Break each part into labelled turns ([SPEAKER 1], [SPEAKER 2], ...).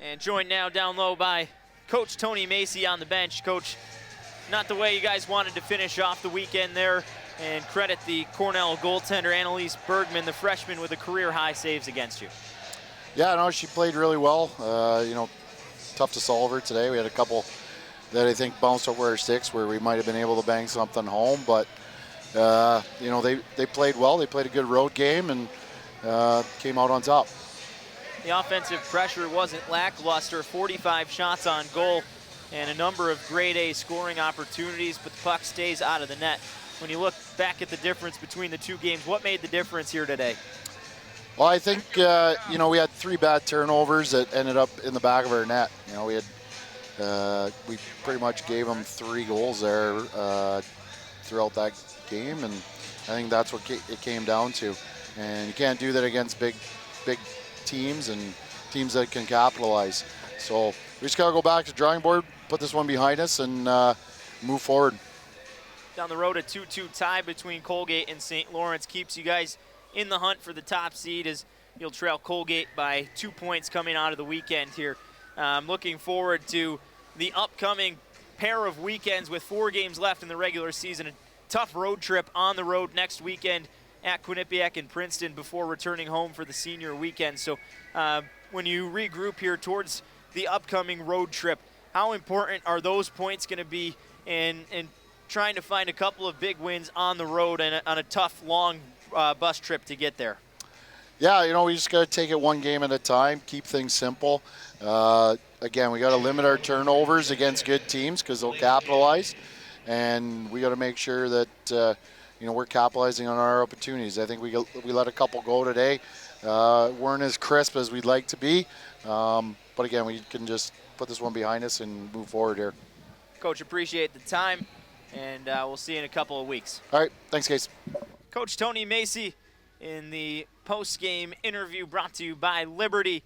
[SPEAKER 1] And joined now down low by Coach Tony Macy on the bench. Coach, not the way you guys wanted to finish off the weekend there, and credit the Cornell goaltender Annalise Bergman, the freshman, with a career-high saves against you.
[SPEAKER 2] Yeah, no, she played really well. You know, tough to solve her today. We had a couple that I think bounced over our sticks where we might have been able to bang something home, but you know, they played well. They played a good road game and came out on top.
[SPEAKER 1] The offensive pressure wasn't lackluster. 45 shots on goal and a number of grade A scoring opportunities, but the puck stays out of the net. When you look back at the difference between the two games, what made the difference here today?
[SPEAKER 2] Well, I think, you know, we had 3 bad turnovers that ended up in the back of our net. You know, we pretty much gave them 3 goals there throughout that game, and I think that's what it came down to. And you can't do that against big teams and teams that can capitalize. So we just got to go back to the drawing board, put this one behind us, and move forward.
[SPEAKER 1] Down the road, a 2-2 tie between Colgate and St. Lawrence keeps you guys in the hunt for the top seed, as you'll trail Colgate by 2 points coming out of the weekend here. Looking forward to the upcoming pair of weekends with 4 games left in the regular season. A tough road trip on the road next weekend at Quinnipiac and Princeton before returning home for the senior weekend. So when you regroup here towards the upcoming road trip, how important are those points going to be in trying to find a couple of big wins on the road and on a tough, long bus trip to get there?
[SPEAKER 2] Yeah, you know, we just got to take it one game at a time, keep things simple. Again, we got to limit our turnovers against good teams because they'll capitalize, and we got to make sure that you know, we're capitalizing on our opportunities. I think we let a couple go today. Weren't as crisp as we'd like to be, but again, we can just put this one behind us and move forward here.
[SPEAKER 1] Coach, appreciate the time, and we'll see you in a couple of weeks.
[SPEAKER 2] All right, thanks, guys.
[SPEAKER 1] Coach Tony Macy in the post-game interview brought to you by Liberty.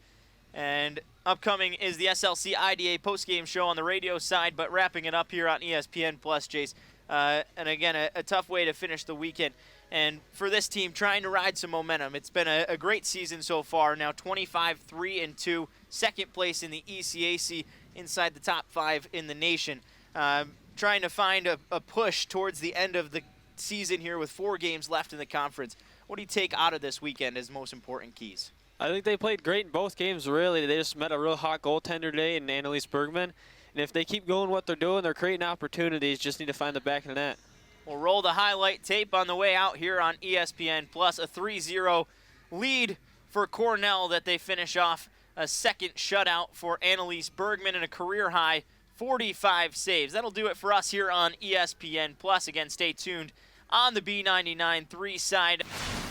[SPEAKER 1] And upcoming is the SLC IDA post-game show on the radio side, but wrapping it up here on ESPN Plus, Jace. And again, a tough way to finish the weekend. And for this team, trying to ride some momentum. It's been a great season so far. Now 25-3-2, second place in the ECAC, inside the top 5 in the nation. Trying to find a push towards the end of the season here with 4 games left in the conference. What do you take out of this weekend as most important keys?
[SPEAKER 3] I think they played great in both games, really. They just met a real hot goaltender today in Annalise Bergman. And if they keep going what they're doing, they're creating opportunities, just need to find the back of the net.
[SPEAKER 1] We'll roll the highlight tape on the way out here on ESPN Plus. A 3-0 lead for Cornell that they finish off. A second shutout for Annalise Bergman and a career-high 45 saves. That'll do it for us here on ESPN Plus. Again, stay tuned on the B99-3 side.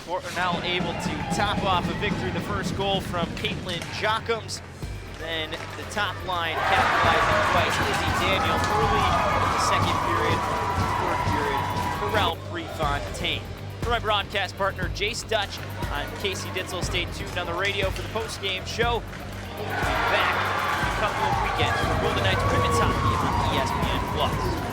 [SPEAKER 1] Cornell able to top off a victory. The first goal from Caitlin Jockums. Then the top line capitalizing twice. Izzy Daniel early in the second period. Third period, Corral Prefontaine. For my broadcast partner, Jace Dutch, I'm Casey Ditzel. Stay tuned on the radio for the post-game show. We'll be back in a couple of weekends for Golden Knights women's hockey on ESPN Plus.